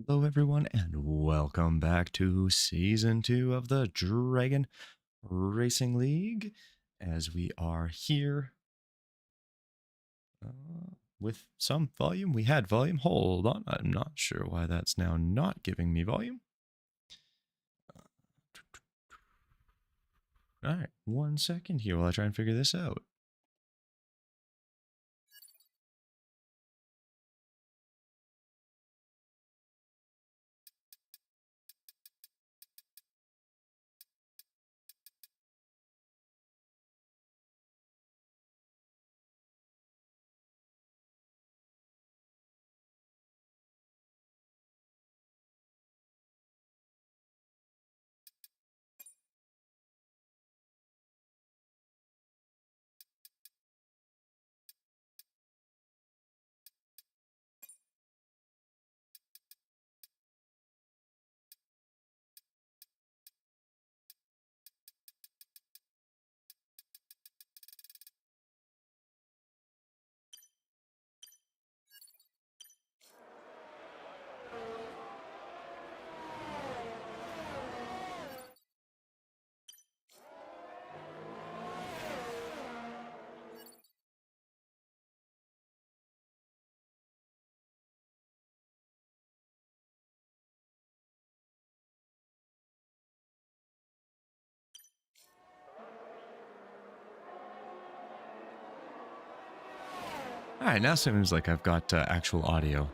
Hello, everyone, and welcome back to Season 2 of the Dragon Racing League. As we are here with some volume. We had volume. Hold on. I'm not sure why that's now not giving me volume. All right, 1 second here while I try and figure this out. All right, now it seems like I've got actual audio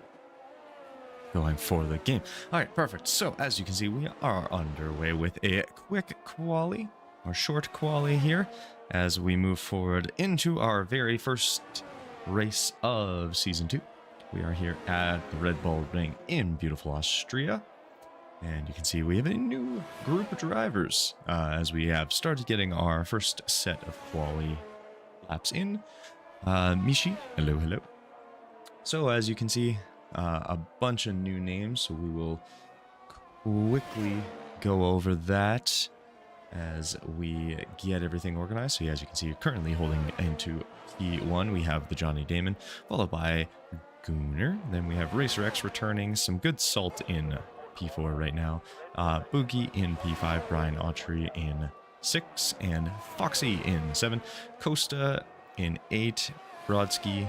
going for the game. All right, perfect. So as you can see, we are underway with a quick quali, or short quali here, as we move forward into our very first race of Season 2. We are here at the Redbull Ring in beautiful Austria. And you can see we have a new group of drivers as we have started getting our first set of quali laps in. Mishi, hello, hello. So as you can see, a bunch of new names, so we will quickly go over that as we get everything organized. So as you can see, currently holding into P1, we have the Johnny Damon, followed by Gooner. Then we have Racer X returning, some good salt in P4 right now. Boogie in P5, Brian Autry in 6, and Foxy in 7. Costa in 8, Brodsky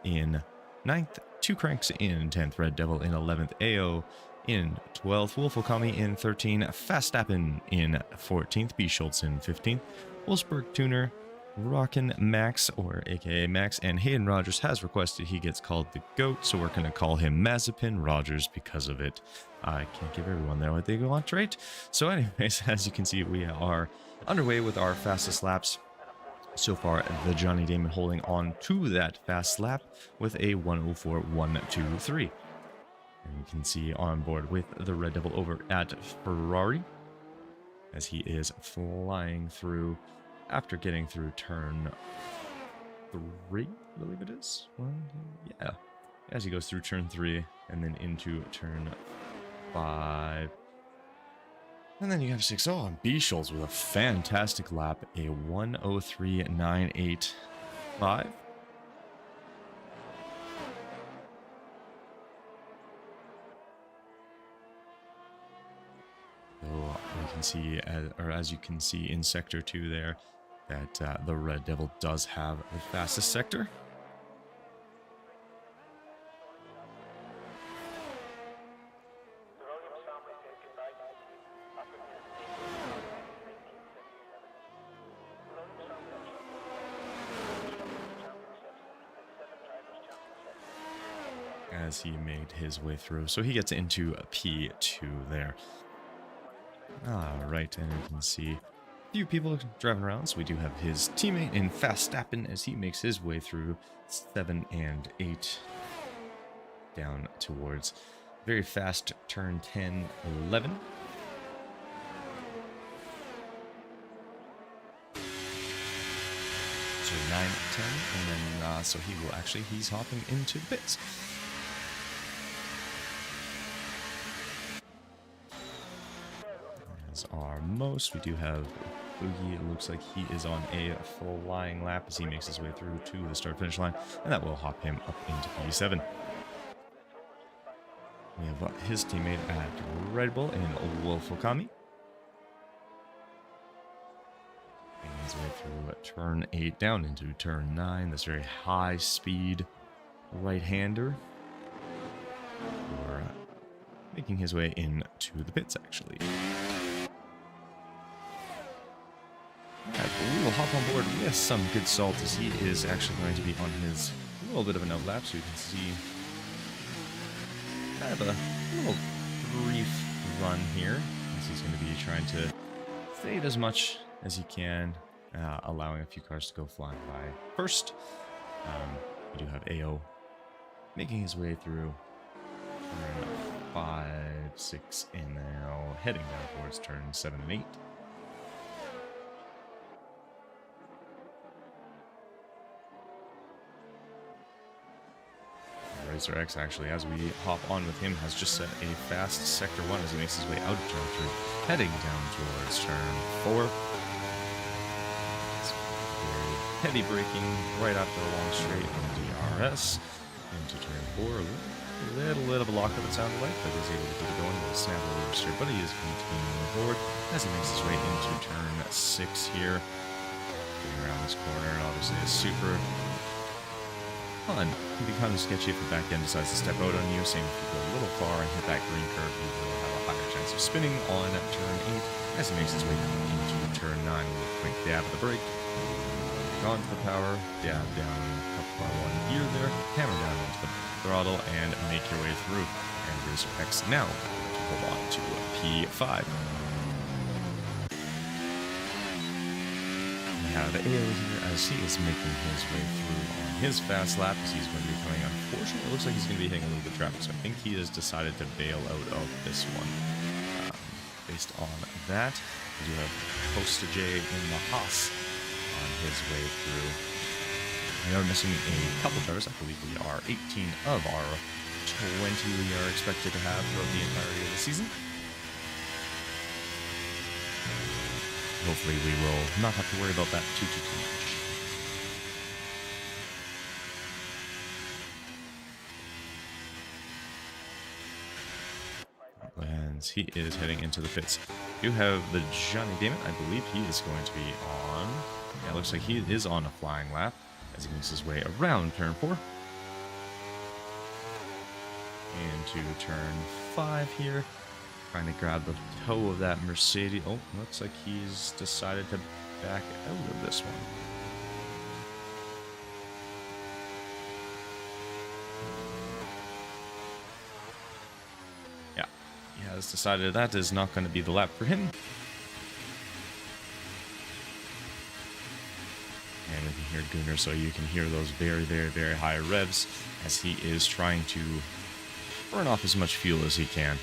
in 9th, Two Cranks in 10th, Red Devil in 11th, AO in 12th, Wolf Okami in 13th, Faststappen in 14th, B. Schultz in 15th, Wolfsburg Tuner, Rockin' Max, or aka Max, and Hayden Rogers has requested he gets called the GOAT, so we're going to call him Mazepin Rogers because of it. I can't give everyone there what they want, right? So anyways, as you can see, we are underway with our fastest laps. So far, the Johnny Damon holding on to that fast lap with a 104.123. And you can see on board with the Red Devil over at Ferrari as he is flying through after getting through turn 3, I believe it is. Yeah, as he goes through turn 3 and then into turn 5. And then you have 6. Oh, and B. Schultz with a fantastic lap, a 103.985. So we can see, as you can see in Sector 2 there, that the Red Devil does have the fastest sector. As he made his way through. So he gets into a P2 there. Alright, and you can see a few people driving around. So we do have his teammate in Faststappen as he makes his way through 7 and 8 down towards very fast turn 10, 11. So 9, 10, and then so he will he's hopping into the pits. As our most, we do have Boogie. It looks like he is on a flying lap as he makes his way through to the start-finish line, and that will hop him up into P7. We have his teammate at Redbull in Qaliy. Making his way through turn 8 down into turn 9. This very high speed right-hander. Or making his way into the pits, actually. Alright, we will hop on board with some good salt as he is actually going to be on his little bit of an outlap, so you can see kind of a little brief run here, as he's going to be trying to fade as much as he can, allowing a few cars to go flying by first. We do have AO making his way through turn 5, 6, and now heading down towards turn 7 and 8. Racer X, actually, as we hop on with him, has just set a fast sector 1 as he makes his way out of turn 3, heading down towards turn 4. Heavy braking right after a long straight on DRS into turn 4. A little bit of a lockup, it sounded like, but he's able to keep it going with a snap over steer, but he is continuing forward as he makes his way into turn 6 here. Getting around this corner, obviously is super fun. It can be kind of sketchy if the back end decides to step out on you. Same if you go a little far and hit that green curve, you will have a higher chance of spinning on turn 8 as he makes his way into turn 9 with a quick dab of the brake. On to the power, dab down up by 1 gear there, hammer down into the throttle, and make your way through. And Racer X now to hold on to P5. We have AO here as he is making his way through on his fast lap as he's going to be coming. Unfortunately, it looks like he's going to be hitting a little bit of traffic, so I think he has decided to bail out of this one. Based on that, we do have Costa J in the Haas on his way through. We are missing a couple cars. I believe we are 18 of our 20 we are expected to have throughout the entirety of the season. Hopefully we will not have to worry about that too much. And he is heading into the pits. You have the Johnny Damon. I believe he is going to be on. Yeah, it looks like he is on a flying lap as he makes his way around turn 4. Into turn 5 here. Trying to grab the toe of that Mercedes. Oh, looks like he's decided to back out of this one. Yeah, he has decided that is not going to be the lap for him. And we can hear Gunnar, so you can hear those very, very, very high revs as he is trying to burn off as much fuel as he can.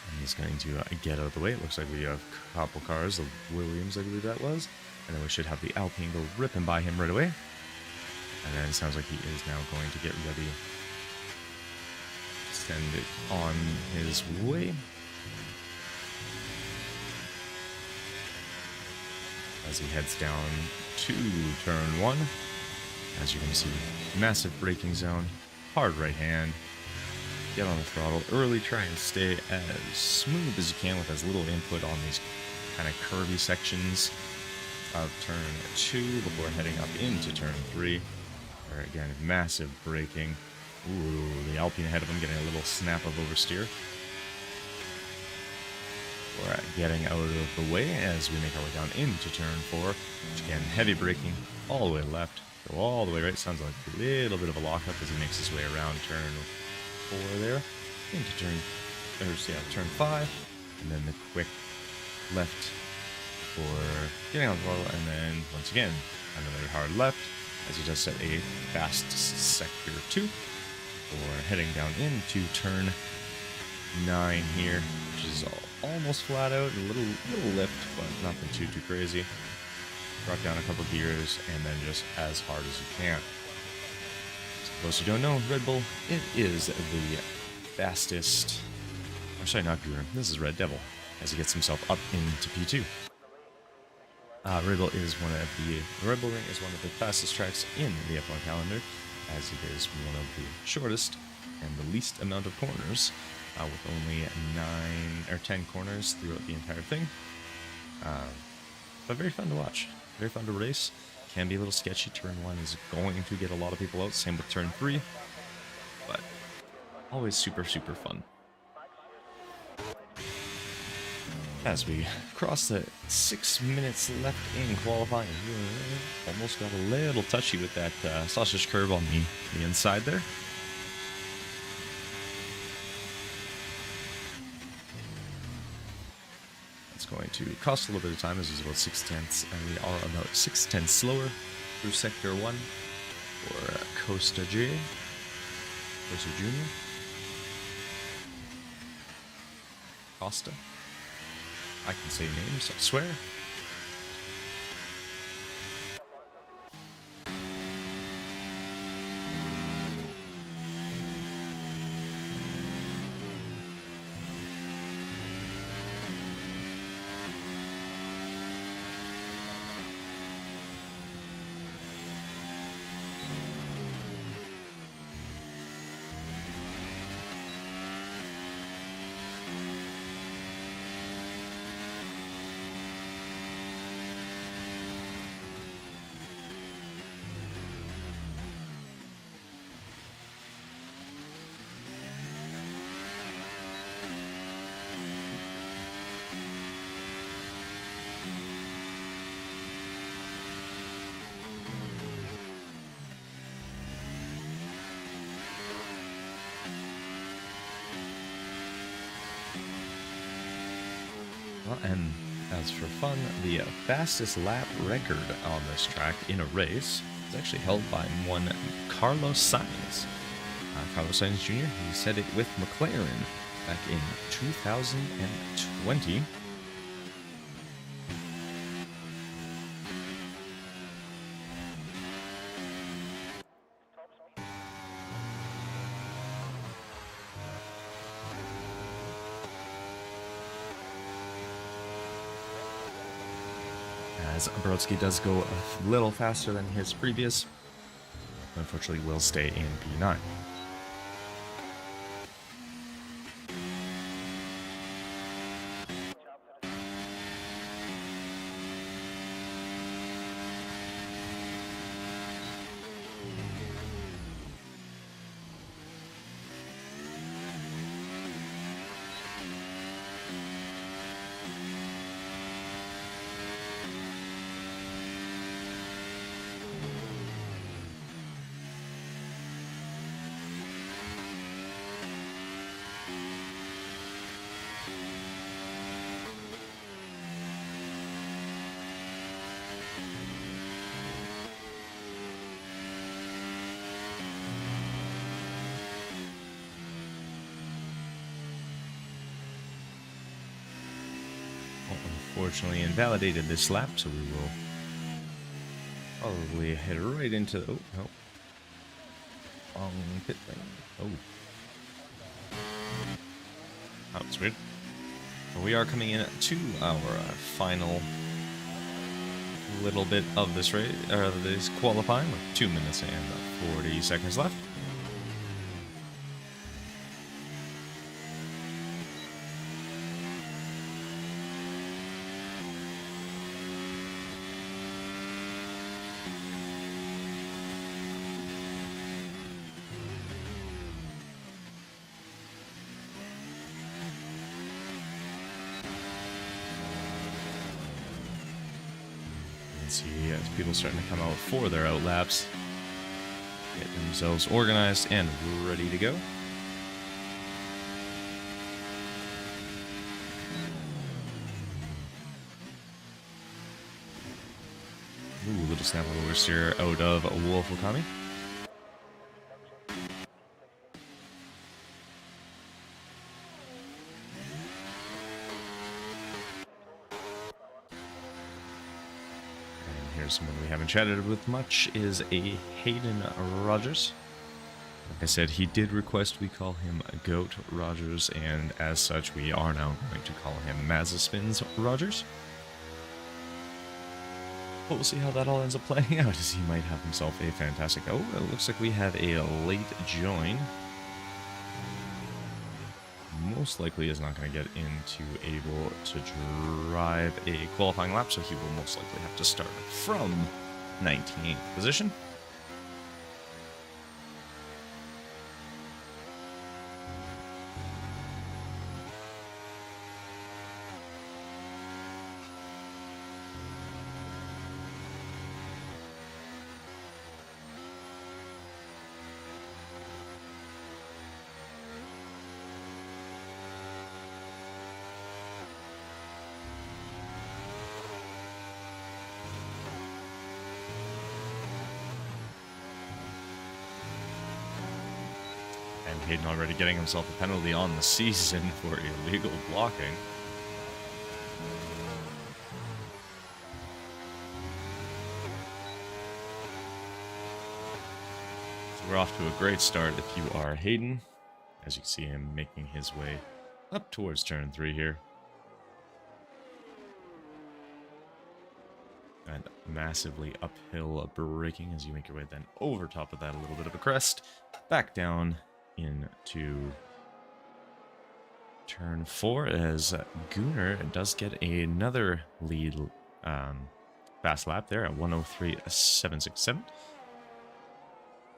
And he's going to get out of the way. It looks like we have a couple cars, the Williams, I believe that was. And then we should have the Alpine go ripping by him right away. And then it sounds like he is now going to get ready to send it on his way. As he heads down to turn 1. As you can see, massive braking zone, hard right hand. Get on the throttle early, try and stay as smooth as you can with as little input on these kind of curvy sections of turn 2 before heading up into turn 3. Where again, massive braking. Ooh, the Alpine ahead of him getting a little snap of oversteer. We're getting out of the way as we make our way down into turn 4. Which again, heavy braking all the way left. Go all the way right. Sounds like a little bit of a lockup as he makes his way around turn 4 there. Into turn 5. And then the quick left for getting on the throttle. And then, once again, another hard left as he just set a fast sector 2. For heading down into turn 9 here, which is almost flat out, a little lift, but nothing too crazy. Drop down a couple gears, and then just as hard as you can. So for those who don't know, Red Bull, it is the fastest, or sorry, not Guru, this is Red Devil, as he gets himself up into P2. Red Bull Ring is one of the fastest tracks in the F1 calendar. as it is one of the shortest and the least amount of corners, with only 9 or 10 corners throughout the entire thing. But very fun to watch, very fun to race. Can be a little sketchy. Turn 1 is going to get a lot of people out, same with turn 3, but always super fun. As we cross the 6 minutes left in qualifying, almost got a little touchy with that sausage curve on the inside there. It's going to cost a little bit of time, as it's about 6/10, and we are about 6/10 slower through Sector 1 for Costa Junior. Costa. I can say names, I swear. And as for fun, the fastest lap record on this track in a race is actually held by one Carlos Sainz. Carlos Sainz Jr., he set it with McLaren back in 2020. As Brodsky does go a little faster than his previous, unfortunately will stay in P9. Unfortunately invalidated this lap, so we will probably head right into the, wrong pit lane. That was weird. But we are coming in to our final little bit of this race, or this qualifying, with 2 minutes and 40 seconds left. See, as people starting to come out for their out laps, get themselves organized and ready to go. Ooh, little snap of oversteer out of Wolf Okami. Someone we haven't chatted with much is a Hayden Rogers. Like I said, he did request we call him Goat Rogers, and as such, we are now going to call him Mazza Spins Rogers. But we'll see how that all ends up playing out, as he might have himself a fantastic... Oh, it looks like we have a late join. Most likely is not going to get into able to drive a qualifying lap, so he will most likely have to start from 19th position. And Hayden already getting himself a penalty on the season for illegal blocking. So we're off to a great start if you are Hayden. As you can see him making his way up towards turn 3 here. And massively uphill braking as you make your way then over top of that, a little bit of a crest, back down into turn 4 as Gunnar does get another lead fast lap there at 1:03.767.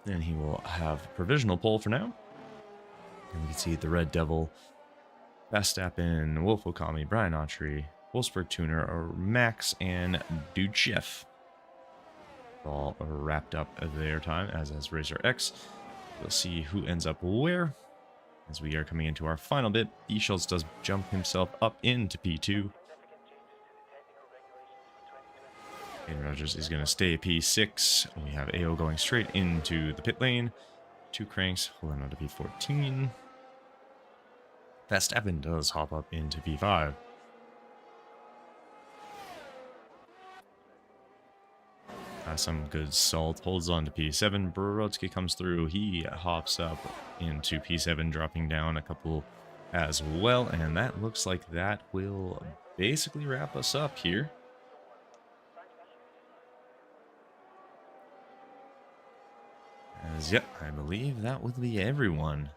And he will have provisional pole for now. And we can see the Red Devil, Verstappen, Qaliy, Brian Autry, Wolfsburg Tuner, or Max, and Duchev. All wrapped up their time, as has Racer X. We'll see who ends up where. As we are coming into our final bit, E-Schultz does jump himself up into P2. And Rogers is going to stay P6. We have AO going straight into the pit lane. 2 cranks holding on to P14. Verstappen does hop up into P5. Some good salt, holds on to P7. Brodsky comes through, he hops up into P7, dropping down a couple as well, and that looks like that will basically wrap us up here. As, yep, I believe that would be everyone.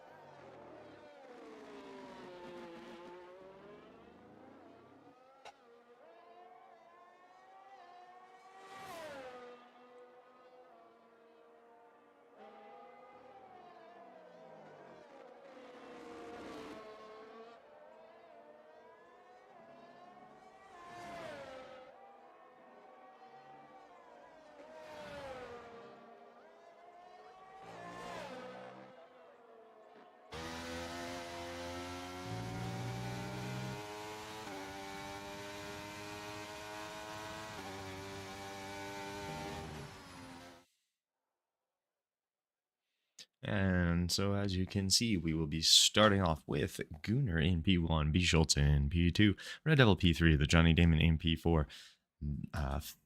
And so as you can see, we will be starting off with Gunnar in P1, B. Schultz in P2, Red Devil P3, the Johnny Damon in P4,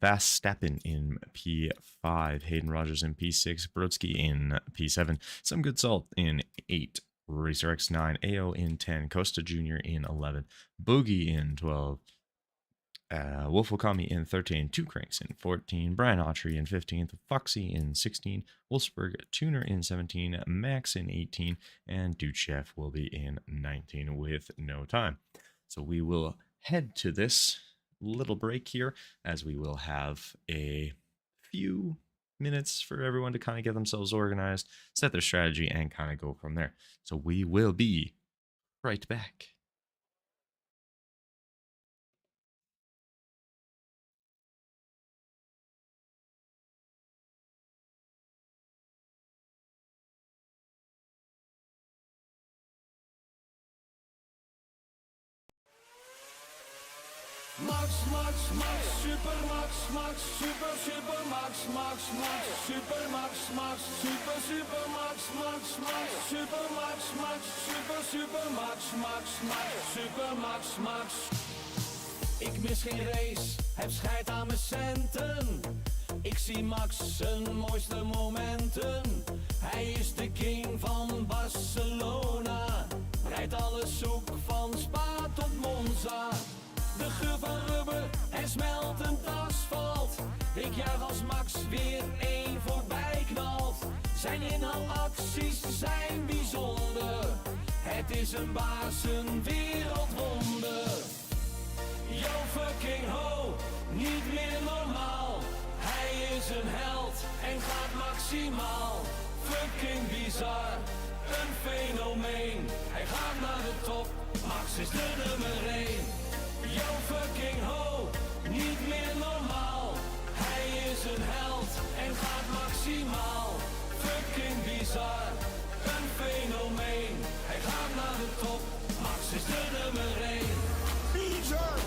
Verstappen in P5, Hayden Rogers in P6, Brodsky in P7, some good salt in 8, Racer X 9, AO in 10, Costa Jr. in 11, Boogie in 12, Qaliy in 13, 2 cranks in 14, Brian Autry in 15th, Foxy in 16, Wolfsburg Tuner in 17, Max in 18, and Duchev will be in 19 with no time. So we will head to this little break here, as we will have a few minutes for everyone to kind of get themselves organized, set their strategy, and kind of go from there. So we will be right back. Max, Max, Max, Super Max, Max, Super, Super Max, Max, Max, Super Max, Max, Super, Super Max, Max, Max, Super Max, Max, Super, Super Max, Max, Max, Super Max, Max. Ik mis geen race, heb scheid aan mijn centen. Ik zie Max zijn mooiste momenten. Hij is de king van Barcelona. Rijdt alles zoek van Spa tot Monza. De geur van rubber en smeltend asfalt. Ik juich als Max weer één voorbij knalt. Zijn inhaalacties zijn bijzonder. Het is een baas, een wereldwonder. Yo fucking ho, niet meer normaal. Hij is een held en gaat maximaal. Fucking bizar, een fenomeen. Hij gaat naar de top, Max is de nummer 1. Yo fucking ho, niet meer normaal. Hij is een held en gaat maximaal. Fucking bizar, een fenomeen. Hij gaat naar de top, Max is de nummer 1. Bizar!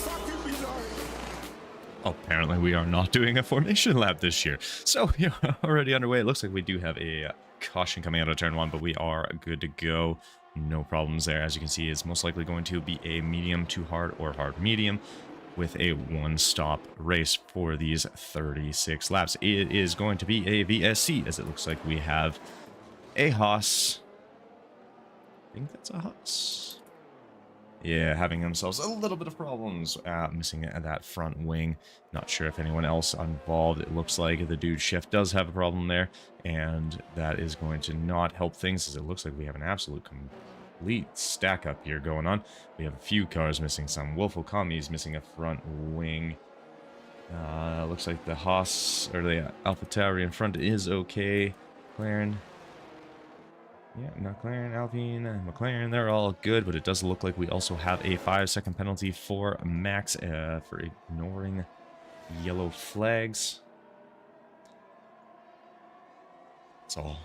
Fucking bizar! Apparently we are not doing a formation lap this year. So you're already underway. It looks like we do have a caution coming out of turn 1, but we are good to go. No problems there. As you can see, it's most likely going to be a medium to hard or hard medium with a one-stop race for these 36 laps. It is going to be a VSC, as it looks like we have a Haas. I think that's a Haas. Yeah, having themselves a little bit of problems missing that front wing. Not sure if anyone else involved. It looks like the dude shift does have a problem there, and that is going to not help things, as it looks like we have an absolute complete stack up here going on. We have a few cars missing some. Wolf Okami is missing a front wing. Looks like the Haas, or the AlphaTauri in front is okay. McLaren. Yeah, McLaren, Alpine, McLaren, they're all good, but it does look like we also have a 5-second penalty for Max for ignoring yellow flags. It's all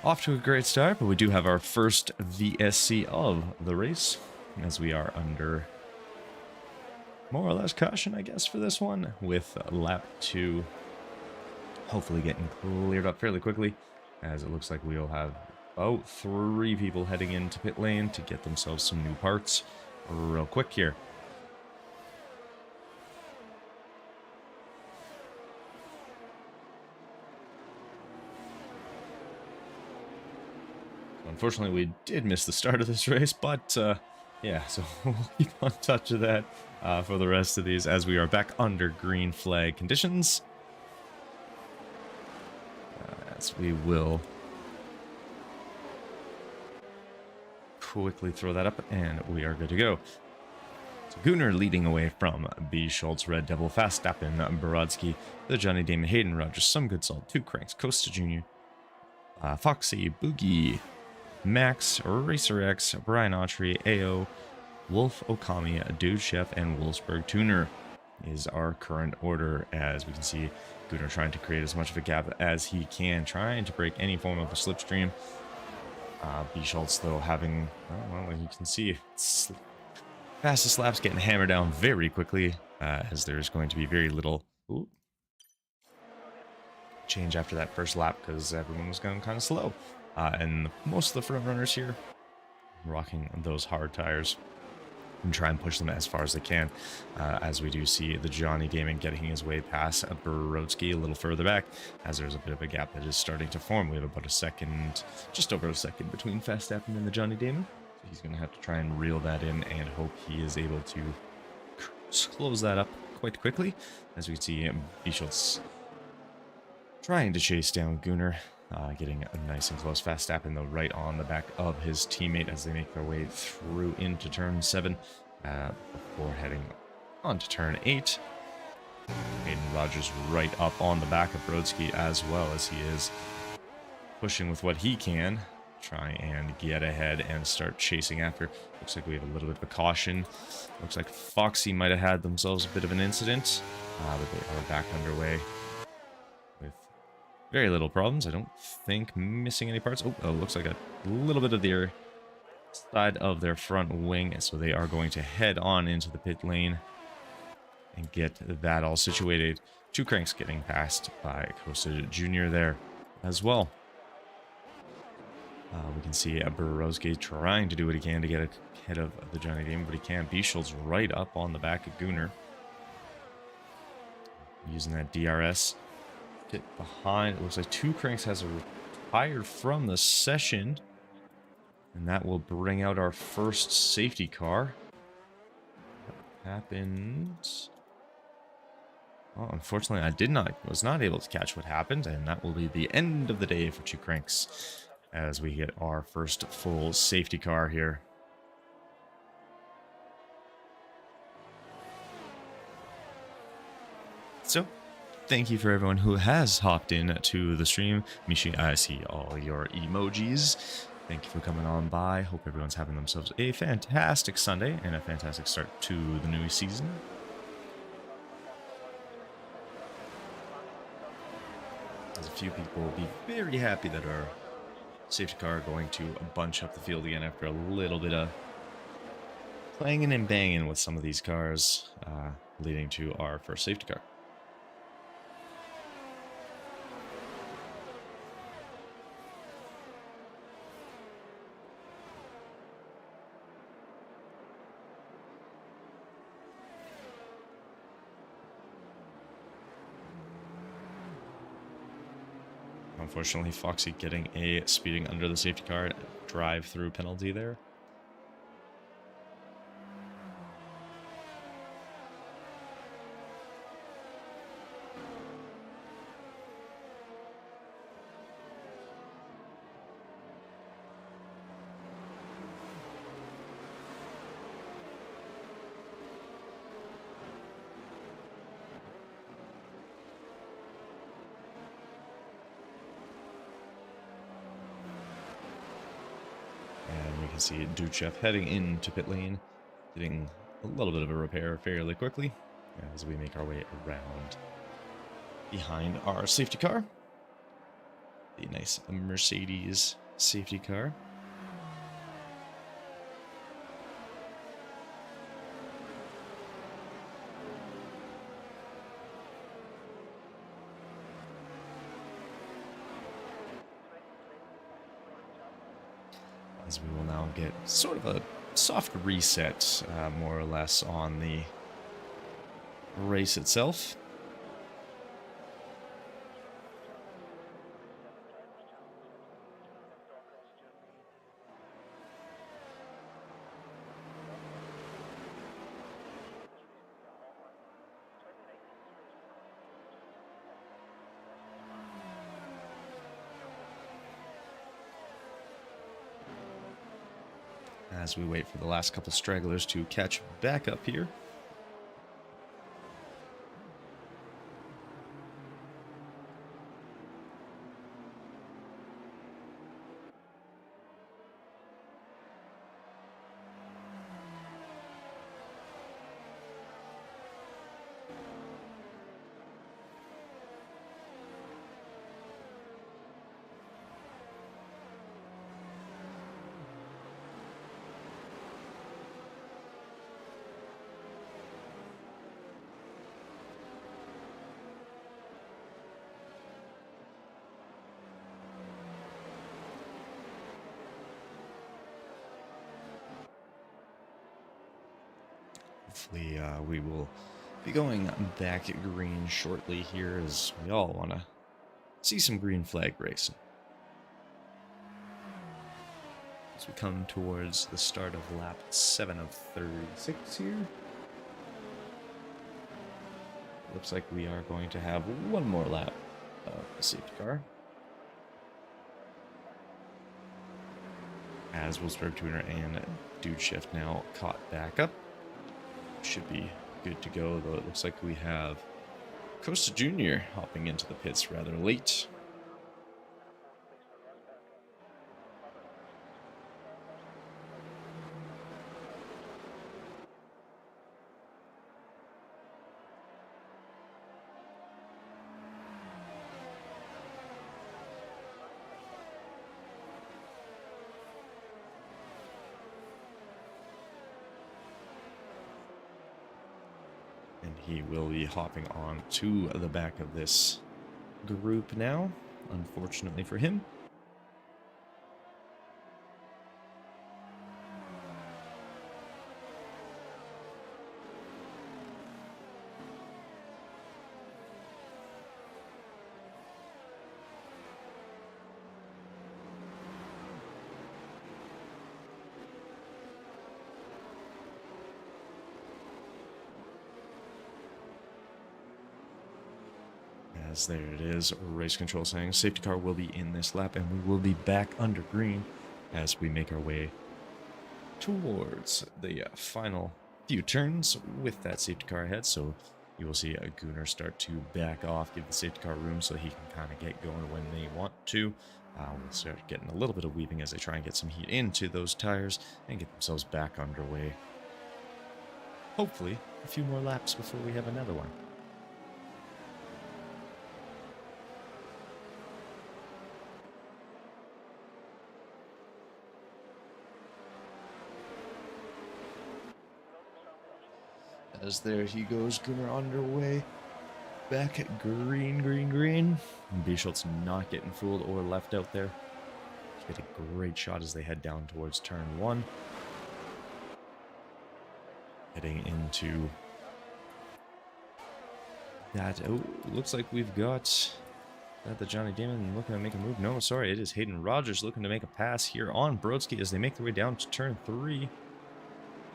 off to a great start, but we do have our first VSC of the race, as we are under more or less caution, I guess, for this one, with lap 2 hopefully getting cleared up fairly quickly, as it looks like we'll have about 3 people heading into pit lane to get themselves some new parts real quick here. Unfortunately, we did miss the start of this race, but yeah, so we'll keep on touch of that for the rest of these, as we are back under green flag conditions. As we will quickly throw that up, and we are good to go. So Gunnar leading away from B. Schultz, Red Devil, Verstappen, Brodsky, the Johnny Damon, Hayden Rogers, some good salt, 2 Cranks, Costa Jr., Foxy, Boogie, Max, Racer X, Brian Autry, AO, Wolf Okami, Dude Chef, and Wolfsburg Tuner is our current order. As we can see, Gunnar trying to create as much of a gap as he can, trying to break any form of a slipstream. B. Schultz, though, having, well, you can see, fastest laps getting hammered down very quickly, as there's going to be very little change after that first lap, because everyone was going kind of slow. And most of the front runners here rocking those hard tires and try and push them as far as they can, as we do see the Johnny Damon getting his way past Brodsky a little further back, as there's a bit of a gap that is starting to form. We have about a second, just over a second, between Verstappen and the Johnny Damon. So he's going to have to try and reel that in and hope he is able to close that up quite quickly, as we see Bischolz trying to chase down Gunnar, getting nice and close. Verstappen, though, right on the back of his teammate as they make their way through into turn 7 before heading on to turn 8. Hayden Rogers right up on the back of Brodsky, as well, as he is pushing with what he can, try and get ahead and start chasing after. Looks like we have a little bit of a caution. Looks like Foxy might have had themselves a bit of an incident, but they are back underway with very little problems. I don't think missing any parts. Oh, looks like a little bit of their side of their front wing, so they are going to head on into the pit lane and get that all situated. 2 Cranks getting passed by Costa Jr. there as well. We can see Borowski trying to do what he can to get ahead of the Johnny Damon, but he can't. Bischolz right up on the back of Gunnar, using that DRS. Get behind. It looks like 2 Cranks has retired from the session, and that will bring out our first safety car. What happened? Well, unfortunately, was not able to catch what happened, and that will be the end of the day for Two Cranks as we get our first full safety car here. So, thank you for everyone who has hopped in to the stream. Mishi, I see all your emojis. Thank you for coming on by. Hope everyone's having themselves a fantastic Sunday and a fantastic start to the new season. As a few people will be very happy that our safety car are going to bunch up the field again after a little bit of clanging and banging with some of these cars, leading to our first safety car. Unfortunately, Foxy getting a speeding under the safety car drive-through penalty there. See Dude Chef heading into pit lane, getting a little bit of a repair fairly quickly as we make our way around behind our safety car. The nice Mercedes safety car. As we will now get sort of a soft reset, more or less, on the race itself. As we wait for the last couple stragglers to catch back up here. Hopefully, we will be going back at green shortly here, as we all want to see some green flag racing. As we come towards the start of lap 7 of 36 here. Looks like we are going to have one more lap of the safety car. As Wolfsburg Tuner and Dude Shift now caught back up. Should be good to go, though it looks like we have Costa Jr. hopping into the pits rather late. And he will be hopping on to the back of this group now, unfortunately for him. As there it is, race control saying safety car will be in this lap, and we will be back under green as we make our way towards the final few turns with that safety car ahead. So you will see a Gunnar start to back off, give the safety car room so he can kind of get going when they want to. We'll start getting a little bit of weaving as they try and get some heat into those tires and get themselves back underway. Hopefully, a few more laps before we have another one. As there he goes, Gunnar underway. Back at green. And Bischolt's not getting fooled or left out there. Get a great shot as they head down towards turn 1. Heading into that. Oh, looks like we've got the Johnny Damon looking to make a move. No, sorry, it is Hayden Rogers looking to make a pass here on Brodsky as they make their way down to turn 3.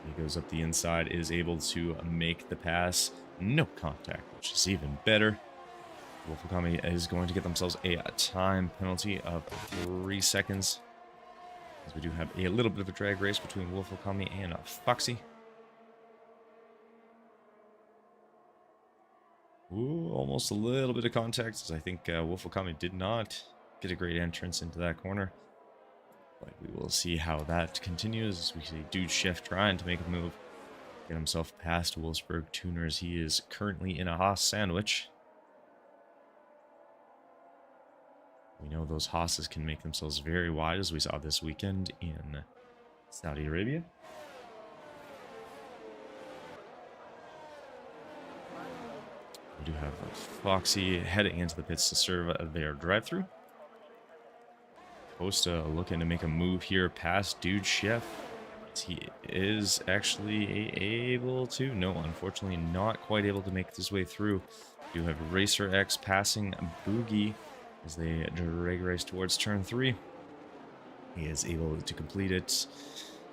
He goes up the inside, is able to make the pass. No contact, which is even better. Wolfakami is going to get themselves a time penalty of 3 seconds. As we do have a little bit of a drag race between Wolfakami and Foxy. Ooh, almost a little bit of contact, as I think Wolfakami did not get a great entrance into that corner. But we will see how that continues as we see Dude Chef trying to make a move. Get himself past Wolfsburg Tuners. He is currently in a Haas sandwich. We know those Haas's can make themselves very wide, as we saw this weekend in Saudi Arabia. We do have Foxy heading into the pits to serve their drive-thru. Costa looking to make a move here past Dude Chef. He is actually able to. No, unfortunately not quite able to make his way through. You have Racer X passing Boogie as they drag race towards turn 3. He is able to complete it.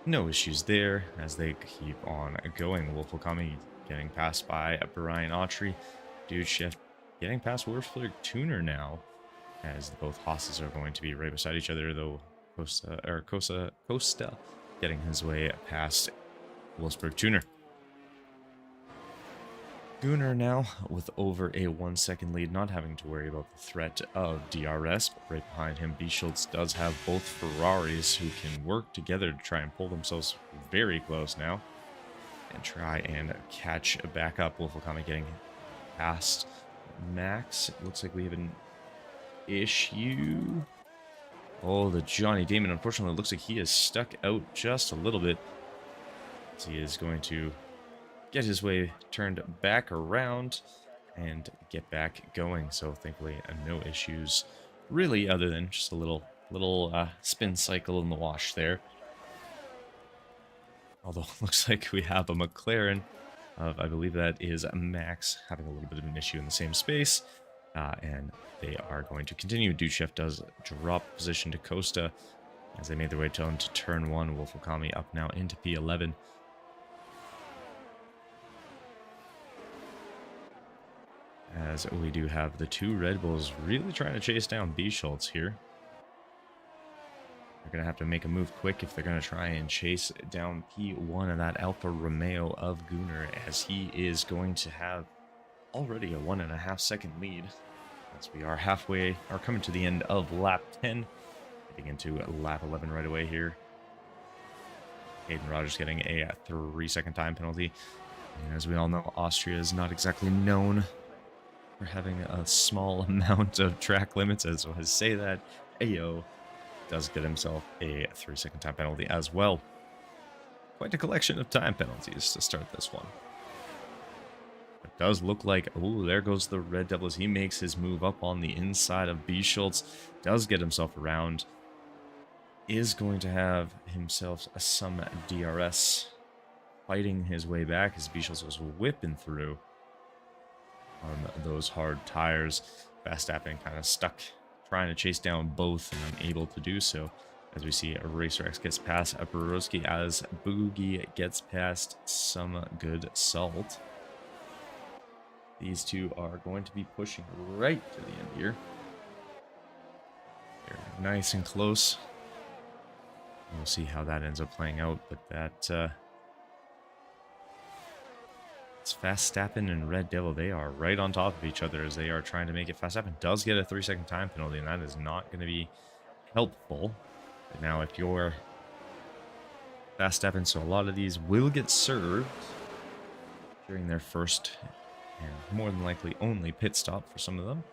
No issues there as they keep on going. Wolfakami getting passed by Brian Autry. Dude Chef getting past Wolfsburg Tuner now, as both Haas's are going to be right beside each other, though Costa getting his way past Wolfsburg Tuner. Gunnar now with over a 1 second lead, not having to worry about the threat of DRS, but right behind him, Bischoltz does have both Ferraris who can work together to try and pull themselves very close now and try and catch back up. Wolfakami getting past Max. It looks like we have an issue. Oh, the Johnny Damon, unfortunately, looks like he is stuck out just a little bit. So he is going to get his way turned back around and get back going. So thankfully, no issues really, other than just a little spin cycle in the wash there. Although it looks like we have a McLaren of, I believe that is Max, having a little bit of an issue in the same space. And they are going to continue. Dude Chef does drop position to Costa as they made their way down to turn 1. Wolfakami up now into P11. As we do have the two Red Bulls really trying to chase down Bischoltz here. They're going to have to make a move quick if they're going to try and chase down P1 of that Alfa Romeo of Gunnar, as he is going to have already a 1.5 second lead. As we are coming to the end of lap 10, getting into lap 11 right away here. Hayden Rogers getting a 3 second time penalty. And as we all know, Austria is not exactly known for having a small amount of track limits, as I say that. Ayo does get himself a 3 second time penalty as well. Quite a collection of time penalties to start this one. It does look like, oh, there goes the Red Devil as he makes his move up on the inside of Bischoltz. Does get himself around. Is going to have himself some DRS fighting his way back as Bischoltz was whipping through on those hard tires. Verstappen kind of stuck trying to chase down both and unable to do so. As we see, Racer X gets past Borowski as Boogie gets past some good salt. these two are going to be pushing right to the end here. They're nice and close. We'll see how that ends up playing out, but that it's Verstappen and Red Devil. They are right on top of each other as they are trying to make it. Verstappen does get a 3-second time penalty, and that is not going to be helpful. But now if you're Verstappen, so a lot of these will get served during their first and more than likely only pit stop for some of them.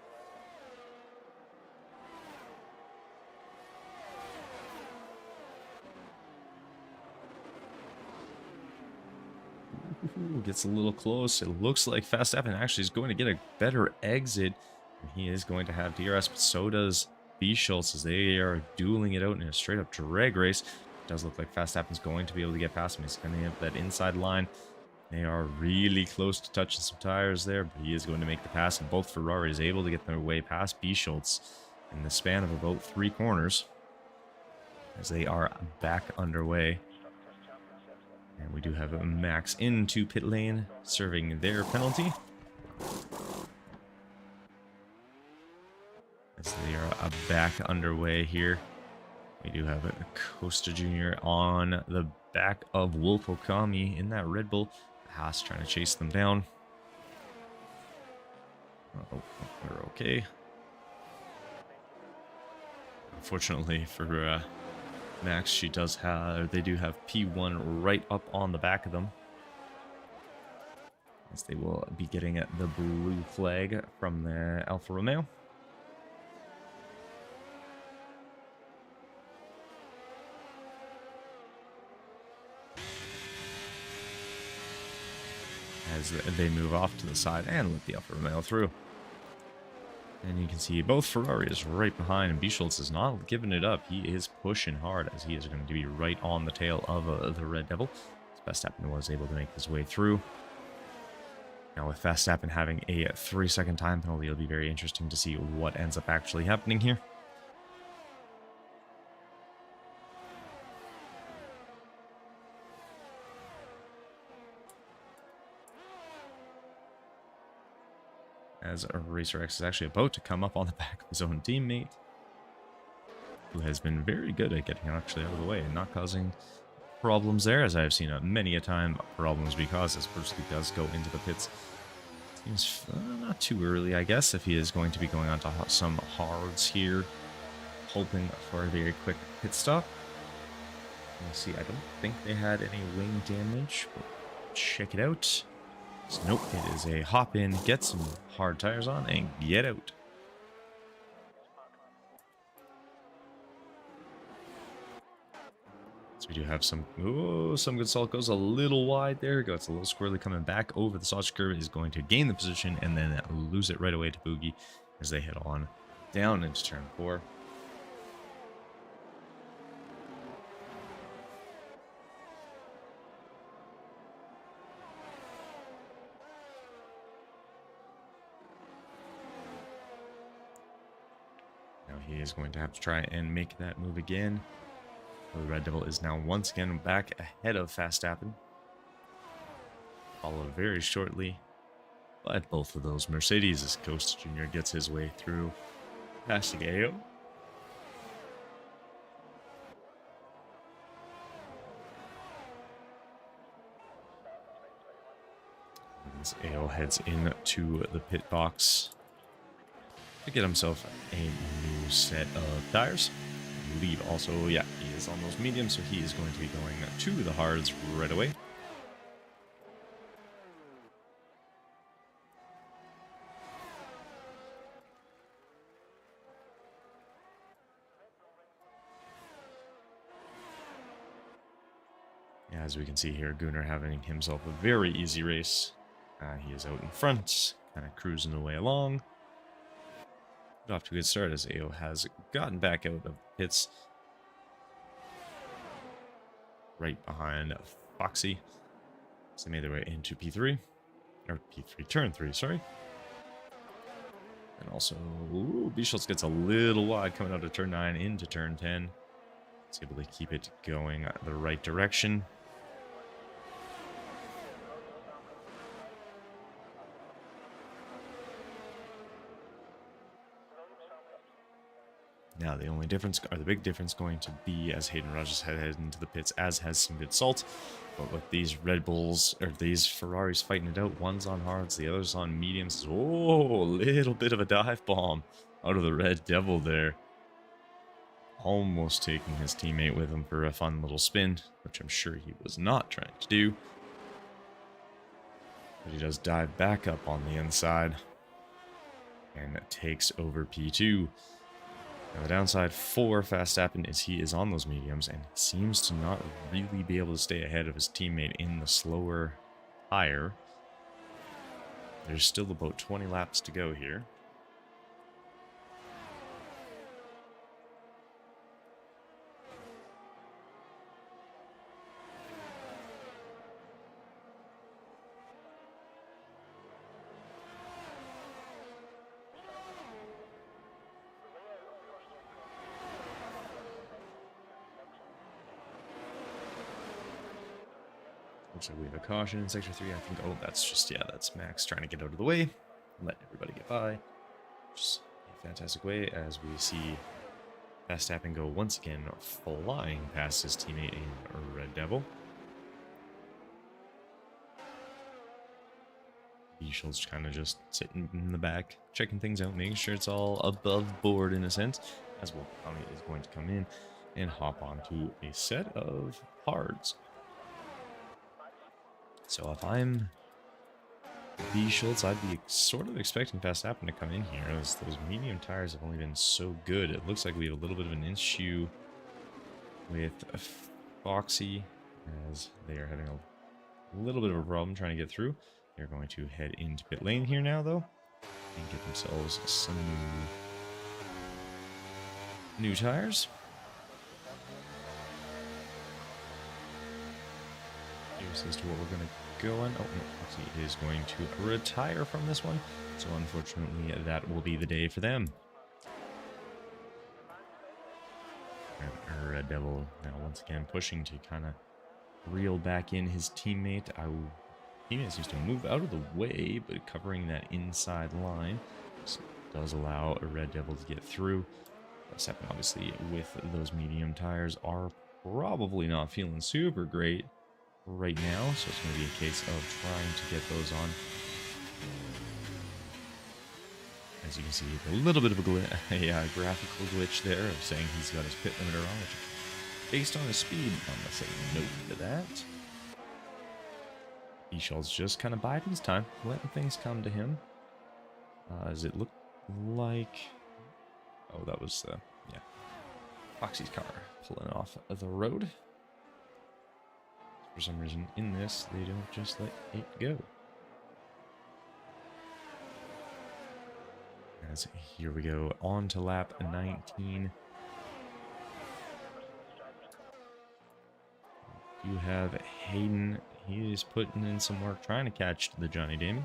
Ooh, gets a little close. It looks like Verstappen actually is going to get a better exit. And he is going to have DRS, but so does B. Schultz as they are dueling it out in a straight up drag race. It does look like Verstappen's going to be able to get past him. He's going to have that inside line. They are really close to touching some tires there, but he is going to make the pass, and both Ferraris able to get their way past B. Schultz in the span of about 3 corners as they are back underway. And we do have Max into pit lane, serving their penalty. As they are back underway here. We do have a Costa Jr. on the back of Wolf Okami in that Red Bull. Haas trying to chase them down. Oh, we're okay. Unfortunately for Max, they do have P1 right up on the back of them, as they will be getting the blue flag from the Alfa Romeo. As they move off to the side and let the Alfa Romeo through. And you can see both Ferraris right behind, and B. Schultz is not giving it up. He is pushing hard as he is going to be right on the tail of the Red Devil. Verstappen was able to make his way through. Now with Verstappen having a 3-second time penalty, it'll be very interesting to see what ends up actually happening here. As Racer X is actually about to come up on the back of his own teammate, who has been very good at getting actually out of the way and not causing problems there, as I've seen many a time problems because this person does go into the pits. Seems not too early, I guess, if he is going to be going on to some hards here, hoping for a very quick pit stop. Let's see, I don't think they had any wing damage, but check it out. Nope, it is a hop in, get some hard tires on, and get out. So we do have some good salt. Goes a little wide there. It's a little squirrely coming back over the sausage curve. Is going to gain the position and then lose it right away to Boogie as they head on down into turn 4. He is going to have to try and make that move again. The Red Devil is now once again back ahead of Verstappen, followed very shortly by both of those Mercedes as Costa Jr. gets his way through, passing AO. As AO heads into the pit box to get himself a new set of tires. I believe also, yeah, he is on those mediums, so he is going to be going to the hards right away. As we can see here, Gunnar having himself a very easy race. He is out in front, kind of cruising the way along. Off to a good start as AO has gotten back out of the pits. Right behind Foxy. So they made their way into P3. Or P3, turn 3, sorry. And also, B. Schultz gets a little wide coming out of turn 9 into turn 10. It's able to keep it going the right direction. Now the only difference, or the big difference, going to be as Hayden Rogers headed into the pits, as has some good salt. But with these Red Bulls, or these Ferraris fighting it out, one's on hards, the other's on mediums. Oh, a little bit of a dive bomb out of the Red Devil there. Almost taking his teammate with him for a fun little spin, which I'm sure he was not trying to do. But he does dive back up on the inside and takes over P2. Now the downside for Verstappen is he is on those mediums and he seems to not really be able to stay ahead of his teammate in the slower tire. There's still about 20 laps to go here. Looks like we have a caution in Sector 3, I think. Oh, that's just, yeah, that's Max trying to get out of the way. Let everybody get by. Just a fantastic way as we see Verstappen go once again flying past his teammate in Red Devil. Bichel's kind of just sitting in the back, checking things out, making sure it's all above board in a sense, as well Qaliy is going to come in and hop onto a set of hards. So if I'm Schultz, I'd be sort of expecting Verstappen to come in here, as those medium tires have only been so good. It looks like we have a little bit of an issue with Foxy, as they are having a little bit of a problem trying to get through. They're going to head into pit lane here now, though, and get themselves some new tires. As to what we're going to go on. Oh, no, Foxy is going to retire from this one. So unfortunately, that will be the day for them. And Red Devil now once again pushing to kind of reel back in his teammate. Teammate seems to move out of the way, but covering that inside line does allow a Red Devil to get through. Verstappen, obviously, with those medium tires, are probably not feeling super great right now, so it's going to be a case of trying to get those on. As you can see, a little bit of a graphical glitch there of saying he's got his pit limiter on, which, based on his speed, I'm going to say no to that. Ishal's just kind of biding his time, letting things come to him. As it looked like... Oh, that was, yeah, Foxy's car pulling off of the road. For some reason, in this, they don't just let it go. As here we go, on to lap 19. You have Hayden. He is putting in some work trying to catch the Johnny Damon.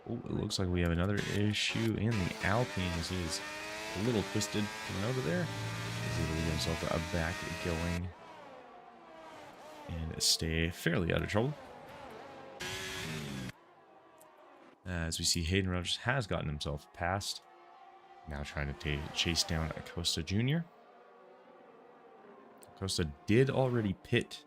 Oh, it looks like we have another issue in the Alpine, as he is a little twisted coming over there. He's able to get himself back going and stay fairly out of trouble. As we see, Hayden Rogers has gotten himself past. Now trying to chase down Acosta Jr. Acosta did already pit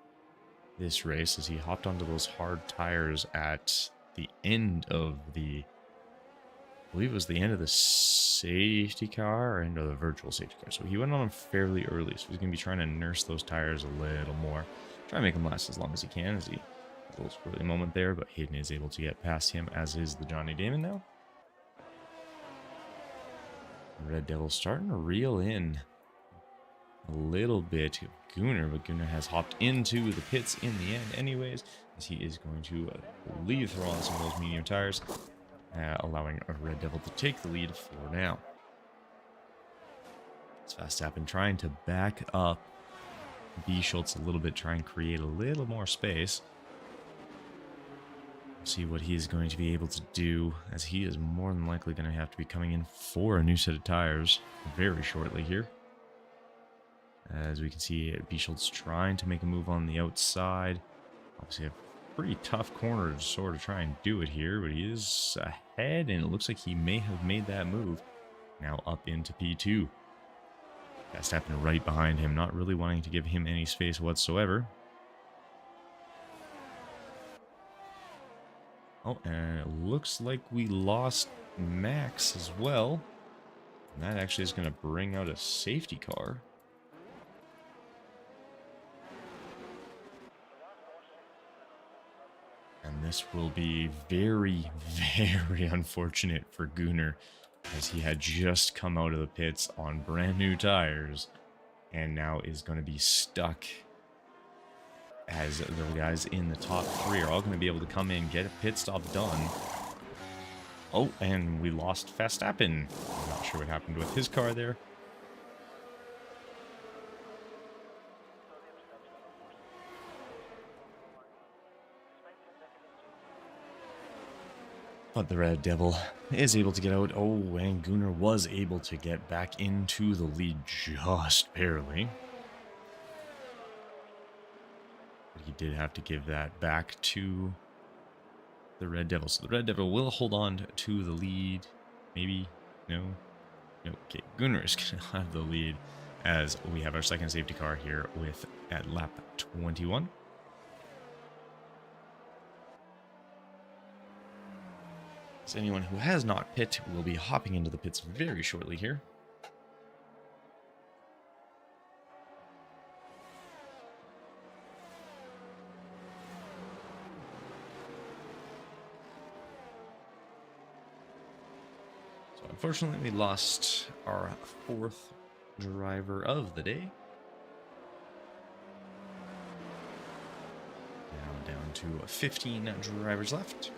this race as he hopped onto those hard tires at the end of the, I believe it was the end of the safety car or end of the virtual safety car. So he went on them fairly early, so he's going to be trying to nurse those tires a little more. Try and make them last as long as he can, as he has a little squirrely moment there, but Hayden is able to get past him, as is the Johnny Damon now. Red Devil starting to reel in a little bit of Gunnar, but Gunnar has hopped into the pits in the end anyways, as he is going to leave throw on some of those medium tires, allowing a Red Devil to take the lead for now. It's Verstappen trying to back up B. Schultz a little bit, try and create a little more space. See what he is going to be able to do, as he is more than likely going to have to be coming in for a new set of tires very shortly here. As we can see, B. Schultz trying to make a move on the outside. Obviously, pretty tough corner to sort of try and do it here, but he is ahead, and it looks like he may have made that move. Now up into P2. Verstappen right behind him, not really wanting to give him any space whatsoever. Oh, and it looks like we lost Max as well. And that actually is going to bring out a safety car. And this will be very, very unfortunate for Gunnar, as he had just come out of the pits on brand new tires and now is going to be stuck, as the guys in the top three are all going to be able to come in, get a pit stop done. Oh, and we lost Verstappen. I'm not sure what happened with his car there. But the Red Devil is able to get out. Oh, and Gunnar was able to get back into the lead just barely. But he did have to give that back to the Red Devil. So the Red Devil will hold on to the lead. Maybe? No? No. Okay, Gunnar is going to have the lead as we have our second safety car here at lap 21. So anyone who has not pit will be hopping into the pits very shortly here. So unfortunately we lost our fourth driver of the day. Now down to 15 drivers left.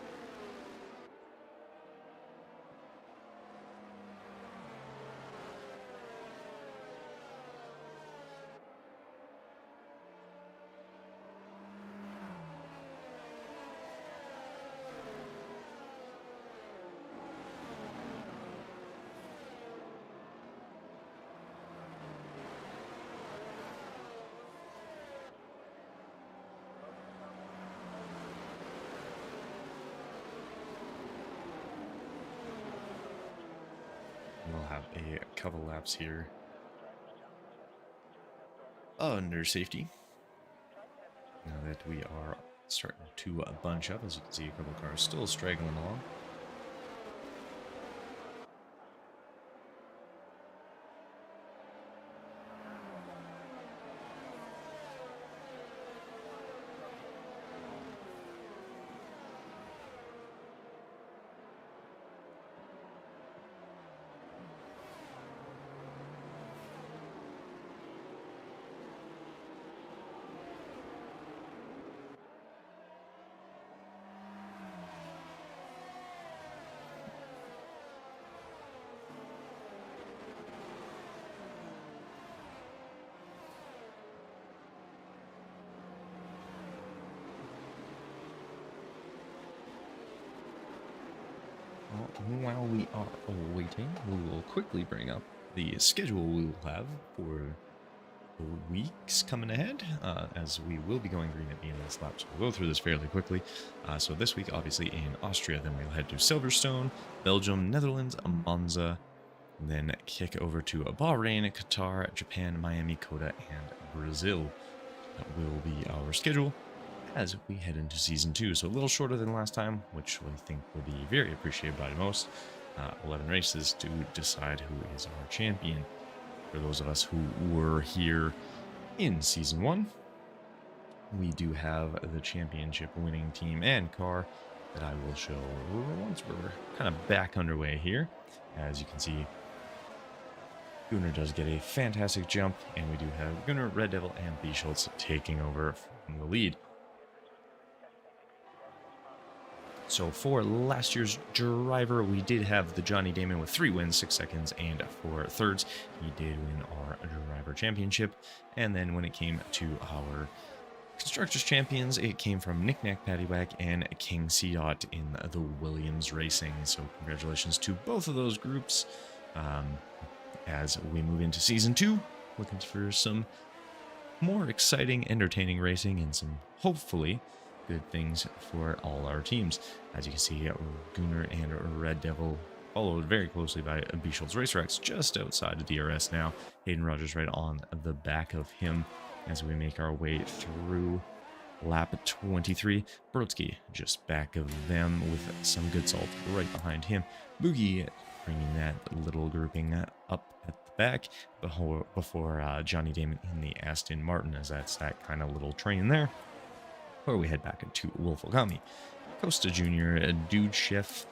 We'll have a couple laps here under safety. Now that we are starting to bunch up, as you can see, a couple cars still straggling along. While we are waiting, we will quickly bring up the schedule we will have for the weeks coming ahead, as we will be going green at the end of this lap, so we'll go through this fairly quickly. So this week, obviously, in Austria, then we'll head to Silverstone, Belgium, Netherlands, Monza, and then kick over to Bahrain, Qatar, Japan, Miami, Coda, and Brazil. That will be our schedule as we head into Season 2. So a little shorter than last time, which I think will be very appreciated by most. 11 races to decide who is our champion. For those of us who were here in Season 1, we do have the championship winning team and car that I will show once we're kind of back underway here. As you can see, Gunnar does get a fantastic jump, and we do have Gunnar, Red Devil, and B. Schultz taking over from the lead. So for last year's driver, we did have the Johnny Damon with 3 wins, 6 seconds, and 4 thirds. He did win our driver championship. And then when it came to our Constructors Champions, it came from Knick Knack Paddywhack and King C-Dot in the Williams Racing. So congratulations to both of those groups. As we move into Season 2, looking for some more exciting, entertaining racing and some, hopefully, good things for all our teams. As you can see, Gunnar and Red Devil followed very closely by Bischolz Racerex just outside of DRS now. Hayden Rogers right on the back of him as we make our way through lap 23. Brodsky just back of them with some good salt right behind him. Boogie bringing that little grouping up at the back before Johnny Damon in the Aston Martin, as that's that kind of little train there. Where we head back into Wolfokami. Costa Jr., Dude Chef,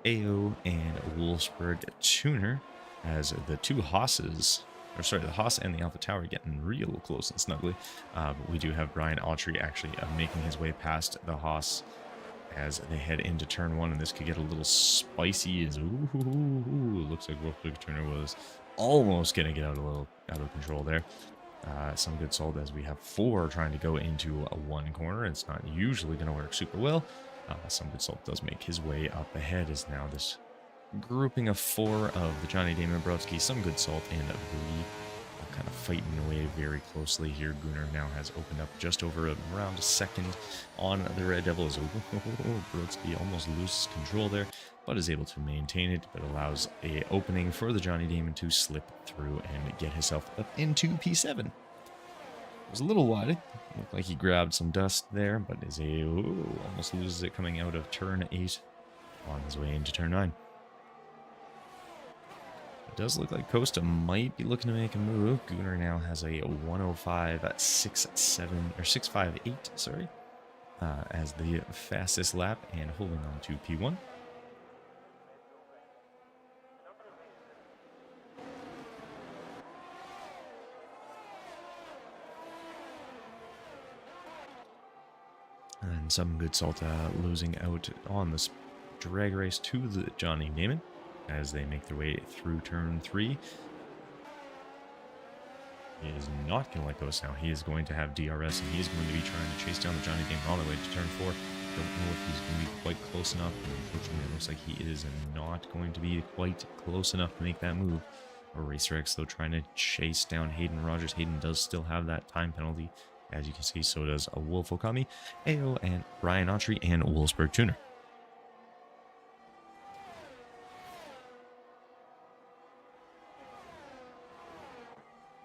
AO, and Wolfsburg Tuner as the two Hosses, or sorry, the Haas and the Alpha Tower getting real close and snuggly. But we do have Brian Autry actually making his way past the Haas as they head into turn one, and this could get a little spicy. As looks like Wolfsburg Tuner was almost gonna get out of control there. Some good sold as we have four trying to go into one corner. It's not usually going to work super well. Some good sold does make his way up ahead, as now this grouping of four of the Johnny Damon Brodsky, some good salt, and Boogie kind of fighting away very closely here. Gunnar now has opened up just over around a second on the Red Devils. Brodsky almost loses control there, but is able to maintain it, but allows a opening for the Johnny Damon to slip through and get himself up into P7. It was a little wide. Looked like he grabbed some dust there, but is almost loses it coming out of turn 8 on his way into turn 9. It does look like Costa might be looking to make a move. Gunnar now has a 105.67 or 658, sorry, as the fastest lap and holding on to P1. And some good salt losing out on this drag race to the Johnny Damon as they make their way through turn 3. He is not going to let go now. He is going to have DRS, and he is going to be trying to chase down the Johnny Damon all the way to turn 4. Don't know if he's going to be quite close enough. Unfortunately, it looks like he is not going to be quite close enough to make that move. Racerex, though, trying to chase down Hayden Rogers. Hayden does still have that time penalty. As you can see, so does a Wolf Okami, AO, and Brian Autry, and Wolfsburg Tuner.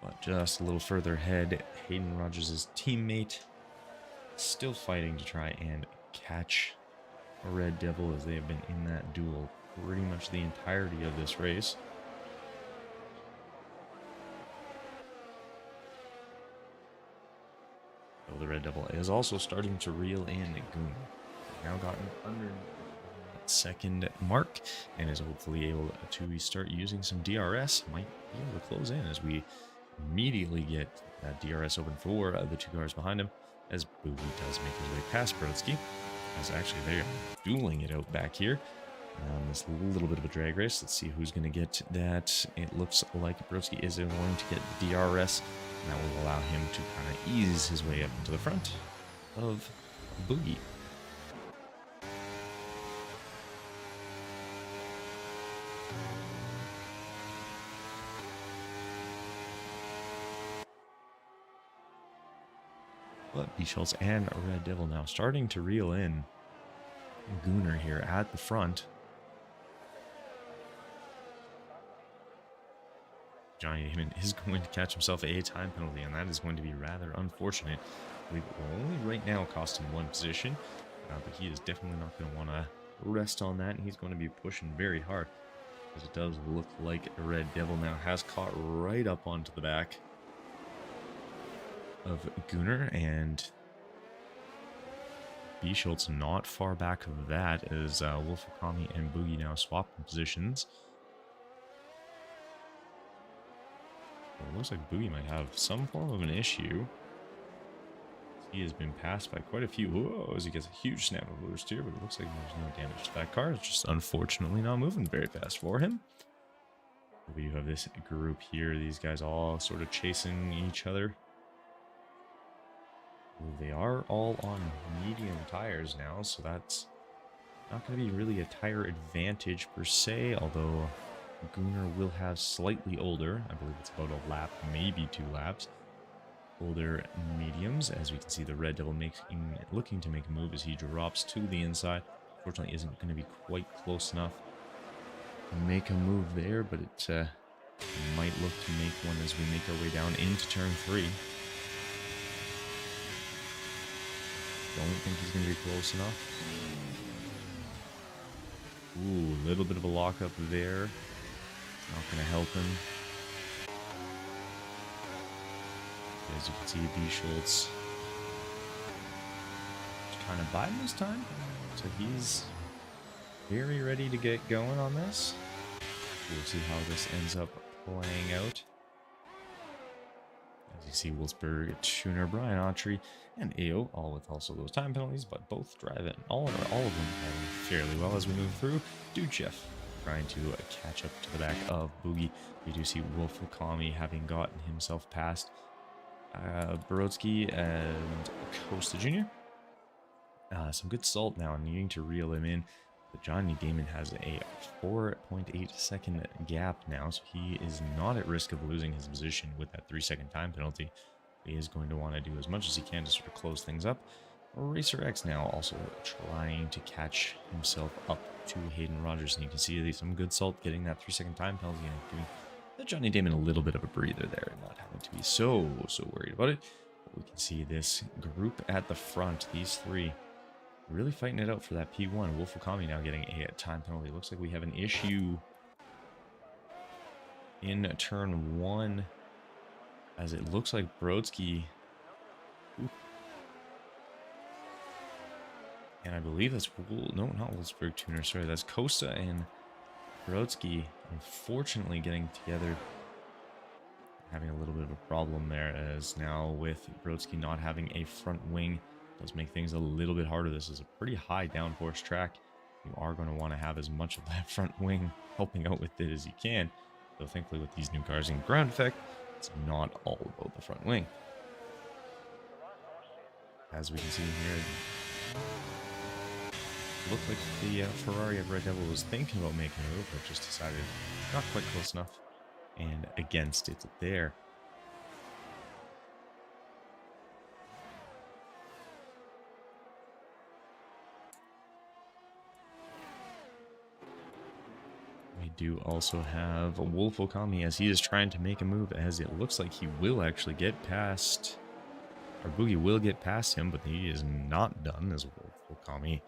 But just a little further ahead, Hayden Rogers' teammate still fighting to try and catch a Red Devil, as they have been in that duel pretty much the entirety of this race. The Red Devil is also starting to reel in Gunnar. Now gotten under that second mark and is hopefully able to start using some DRS. Might be able to close in as we immediately get that DRS open for the two cars behind him, as Boogie does make his way past Brodsky. As actually they're dueling it out back here. This little bit of a drag race. Let's see who's going to get that. It looks like Brodsky is going to get the DRS. And that will allow him to kind of ease his way up into the front of Boogie. But Bischolz and Red Devil now starting to reel in Gunnar here at the front. Johnny Damon is going to catch himself a time penalty, and that is going to be rather unfortunate. It will only right now cost him one position, but he is definitely not going to want to rest on that, and he's going to be pushing very hard, because it does look like Red Devil now has caught right up onto the back of Gunnar, and Bischolz not far back of that as Wolf Okami and Boogie now swapping positions. It looks like Boogie might have some form of an issue. He has been passed by quite a few. Whoa, as he gets a huge snap of boost here, but it looks like there's no damage to that car. It's just unfortunately not moving very fast for him. We do have this group here. These guys all sort of chasing each other. They are all on medium tires now, so that's not going to be really a tire advantage per se, although Gunnar will have slightly older. I believe it's about a lap, maybe 2 laps. older mediums. As we can see, the Red Devil looking to make a move as he drops to the inside. Fortunately, isn't going to be quite close enough to make a move there, but it might look to make one as we make our way down into turn 3. Don't think he's going to be close enough. Ooh, a little bit of a lockup there. Not going to help him. As you can see, B. Schultz just kind of biding his time. So he's very ready to get going on this. We'll see how this ends up playing out. As you see, Wolfsburg, Tuner, Brian Autry, and AO, all with also those time penalties, but both driving, all of them driving fairly well as we move through. Duchev trying to catch up to the back of Boogie. We do see Wolf Okami having gotten himself past Brodsky and Costa Jr. Some good salt now, needing to reel him in. But Johnny Damon has a 4.8 second gap now, so he is not at risk of losing his position with that 3-second time penalty. He is going to want to do as much as he can to sort of close things up. Racer X now also trying to catch himself up to Hayden Rogers, and you can see some good salt getting that 3-second time penalty and giving Johnny Damon a little bit of a breather there, and not having to be so worried about it. But we can see this group at the front, these three, really fighting it out for that P1. Wolf Okami now getting a time penalty. Looks like we have an issue in turn 1, as it looks like Brodsky, and I believe that's no, not Wolfsburg Tuner, sorry, that's Costa and Brodsky unfortunately getting together, having a little bit of a problem there, as now with Brodsky not having a front wing, does make things a little bit harder. This is a pretty high downforce track. You are going to want to have as much of that front wing helping out with it as you can. So thankfully with these new cars in ground effect, it's not all about the front wing. As we can see here, it looked like the Ferrari of Red Devil was thinking about making a move, but just decided not quite close enough and against it there. We do also have Wolf Okami as he is trying to make a move, as it looks like he will actually get past, or Boogie will get past him, but he is not done as Wolf Okami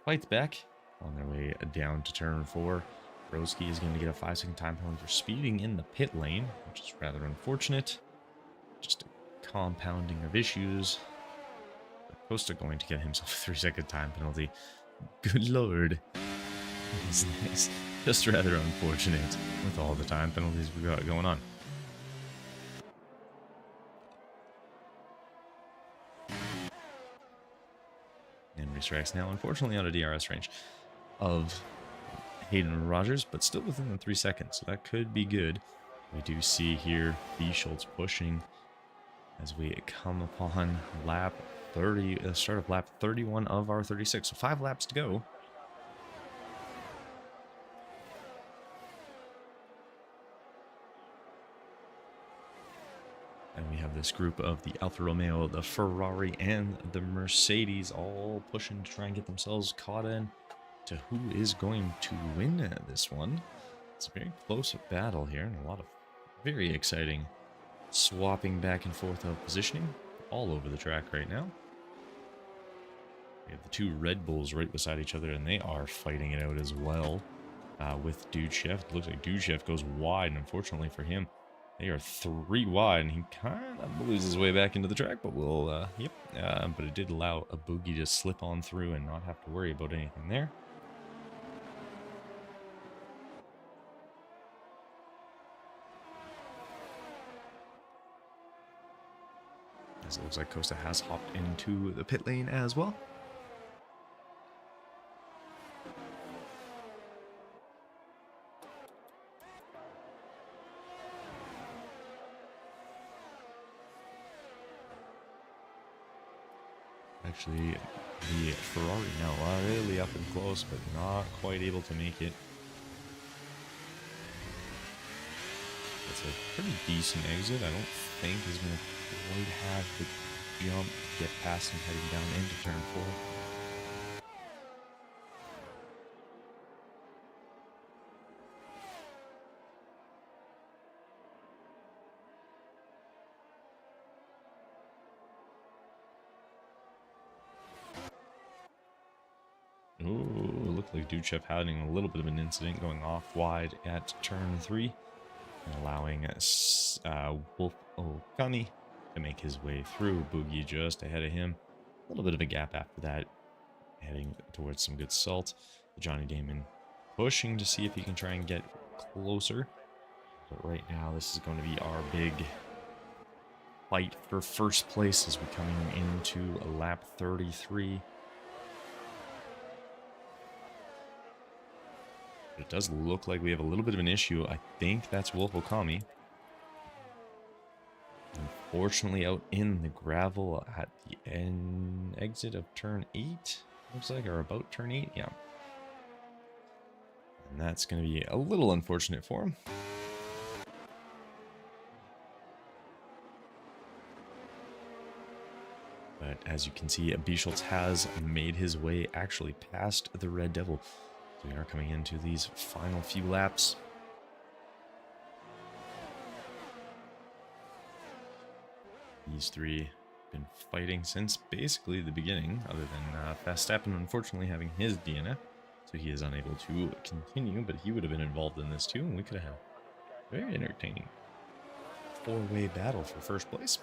fights back on their way down to turn 4. Brodsky is going to get a 5-second time penalty for speeding in the pit lane, which is rather unfortunate. Just a compounding of issues. Costa going to get himself a 3-second time penalty. Good lord. That's nice. Just rather unfortunate with all the time penalties we got going on. And Racer X now unfortunately out of DRS range of Hayden Rogers, but still within the 3 seconds, so that could be good. We do see here B. Schultz pushing as we come upon lap 30, start of lap 31 of our 36, so 5 laps to go. And we have this group of the Alfa Romeo, the Ferrari, and the Mercedes all pushing to try and get themselves caught in to who is going to win this one. It's a very close battle here, and a lot of very exciting swapping back and forth of positioning all over the track right now. We have the two Red Bulls right beside each other, and they are fighting it out as well with Duchev. It looks like Duchev goes wide, and unfortunately for him, they are 3 wide, and he kind of loses his way back into the track, but we'll, but it did allow a Boogie to slip on through and not have to worry about anything there. As it looks like Costa has hopped into the pit lane as well. Actually, the Ferrari now really up and close, but not quite able to make it. Let's It's a pretty decent exit. I don't think he's going to quite have the jump to get past him heading down into turn 4. Ooh, it looked like Duchev having a little bit of an incident going off wide at turn 3 and allowing Wolf Qaliy to make his way through. Boogie just ahead of him. A little bit of a gap after that, heading towards some good salt. Johnny Damon pushing to see if he can try and get closer. But right now, this is going to be our big fight for first place as we're coming into lap 33. It does look like we have a little bit of an issue. I think that's Wolf Qaliy. Unfortunately, out in the gravel at the exit of turn 8. Looks like, or about turn 8, yeah. And that's going to be a little unfortunate for him. But as you can see, Bischultz has made his way actually past the Red Devil. So we are coming into these final few laps. These three have been fighting since basically the beginning, other than Verstappen unfortunately having his DNF. So he is unable to continue, but he would have been involved in this too, and we could have had a very entertaining 4-way battle for first place.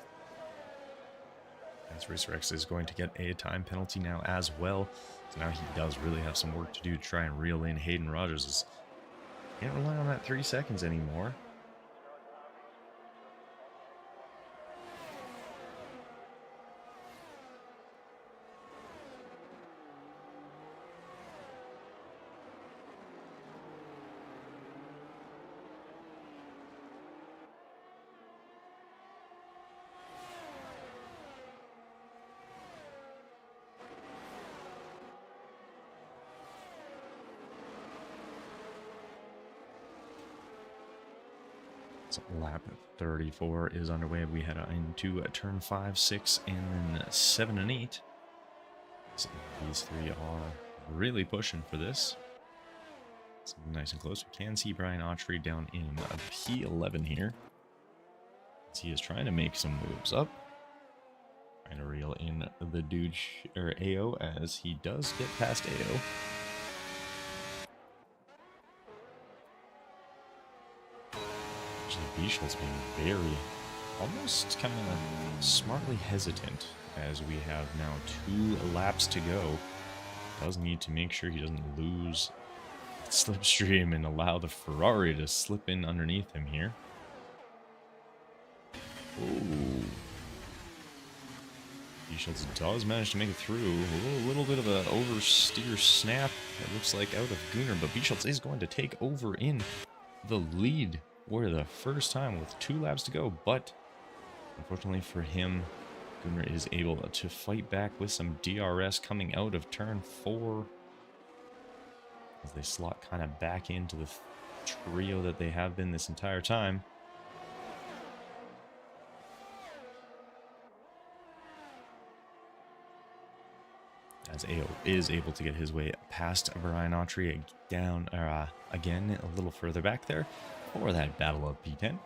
As Racer X is going to get a time penalty now as well. So now he does really have some work to do to try and reel in Hayden Rogers. Can't rely on that 3 seconds anymore. So lap 34 is underway. We head into turn 5, 6, and then 7 and 8. So these three are really pushing for this. It's nice and close. We can see Brian Austria down in P11 here. As he is trying to make some moves up. Trying to reel in the dude, or AO, as he does get past AO. Bischultz being very, almost kind of smartly hesitant, as we have now 2 laps to go. Does need to make sure he doesn't lose slipstream and allow the Ferrari to slip in underneath him here. Ooh. Bischultz does manage to make it through. A little bit of an oversteer snap, it looks like, out of Gunnar, but Bischultz is going to take over in the lead for the first time with 2 laps to go, but unfortunately for him, Gunnar is able to fight back with some DRS coming out of turn 4 as they slot kind of back into the trio that they have been this entire time. As AO is able to get his way past Brian Austria down, again, a little further back there for that battle of P10.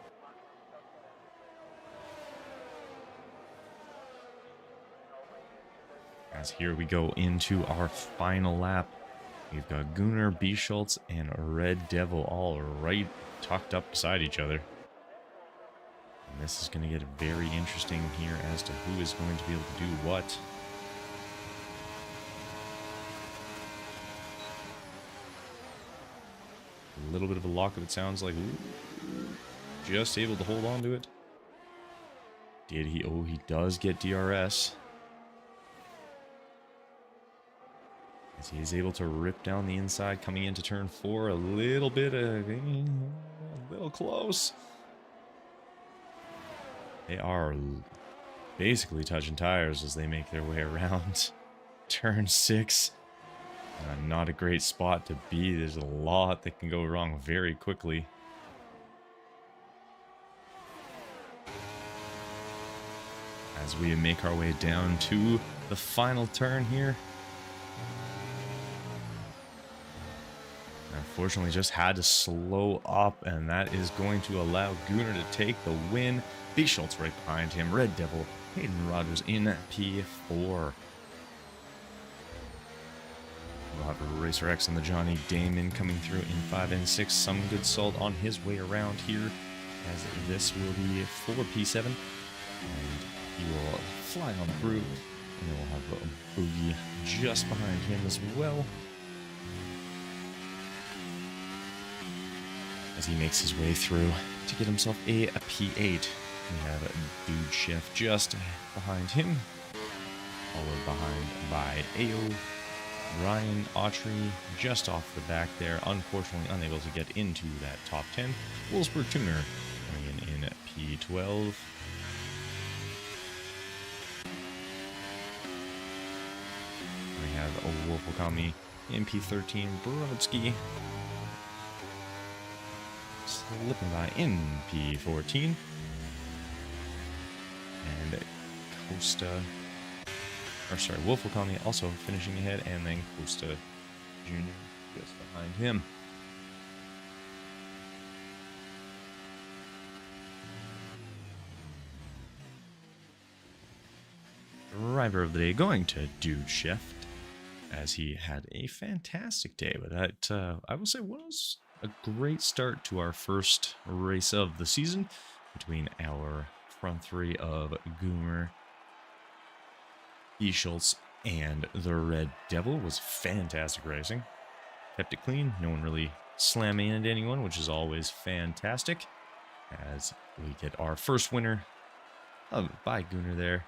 As here we go into our final lap. We've got Gunnar, Bischultz, and Red Devil all right tucked up beside each other. And this is going to get very interesting here as to who is going to be able to do what. A little bit of a lockup, it sounds like. Ooh, just able to hold on to it. Did he? Oh, he does get DRS. As he is able to rip down the inside coming into turn 4. A little bit, a little close. They are basically touching tires as they make their way around turn 6. Not a great spot to be. There's a lot that can go wrong very quickly. as we make our way down to the final turn here. Unfortunately, just had to slow up, and that is going to allow Gunnar to take the win. B. Schultz right behind him. Red Devil, Hayden Rogers in P4. We'll have Racer X and the Johnny Damon coming through in 5 and 6. Some good salt on his way around here, as this will be for P7. And he will fly on through, and then we'll have a Boogie just behind him as well, as he makes his way through to get himself a P8. We have Dude Chef just behind him, followed behind by AO. Ryan Autry just off the back there, unfortunately unable to get into that top 10. Wolfsburg Tuner coming in P12. We have a Wolfokami in P13. Brodsky slipping by in P14. And Costa, or sorry, Wolfokami also finishing ahead, and then Costa Jr. just behind him. Driver of the day going to Dude Chef, as he had a fantastic day. But that, I will say, was a great start to our first race of the season between our front three of Goomer, E. Schultz, and the Red Devil. Was fantastic racing. Kept it clean. No one really slamming into anyone, which is always fantastic. As we get our first winner by Gunnar there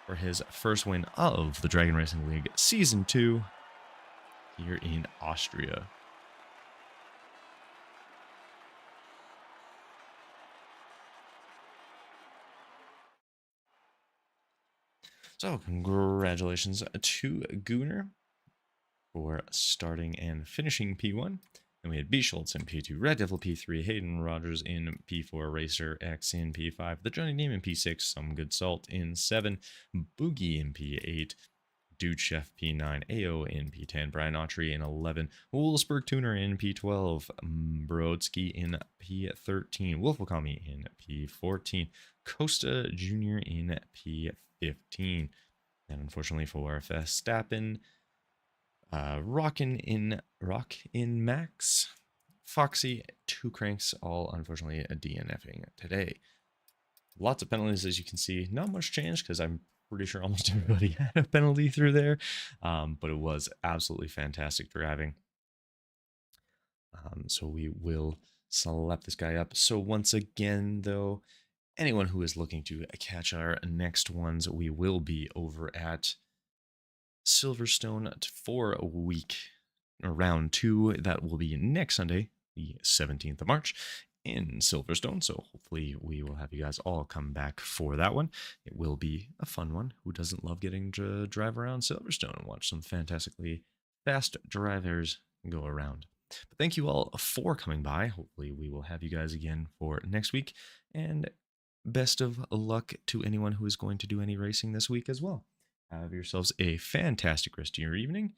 for his first win of the Dragon Racing League Season 2 here in Austria. So, congratulations to Gunnar for starting and finishing P1. And we had B. Schultz in P2, Red Devil P3, Hayden Rogers in P4, Racer X in P5, the Johnny Name in P6, Some Good Salt in 7, Boogie in P8, Dude Chef P9, AO in P10, Brian Autry in 11, Wolfsburg Tuner in P12, Brodsky in P13, Wolfokami in P14, Costa Jr. in P15. And unfortunately for Verstappen, Rock in Max, Foxy, 2 cranks, all unfortunately DNFing today. Lots of penalties, as you can see. Not much change, because I'm pretty sure almost everybody had a penalty through there. But it was absolutely fantastic driving. So we will slap this guy up. So once again, though, anyone who is looking to catch our next ones, we will be over at Silverstone for a week, or round 2. That will be next Sunday, the 17th of March, in Silverstone. So hopefully we will have you guys all come back for that one. It will be a fun one. Who doesn't love getting to drive around Silverstone and watch some fantastically fast drivers go around? But thank you all for coming by. Hopefully we will have you guys again for next week, and best of luck to anyone who is going to do any racing this week as well. Have yourselves a fantastic rest of your evening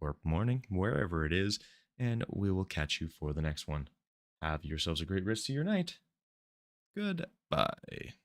or morning, wherever it is, and we will catch you for the next one. Have yourselves a great rest of your night. Goodbye.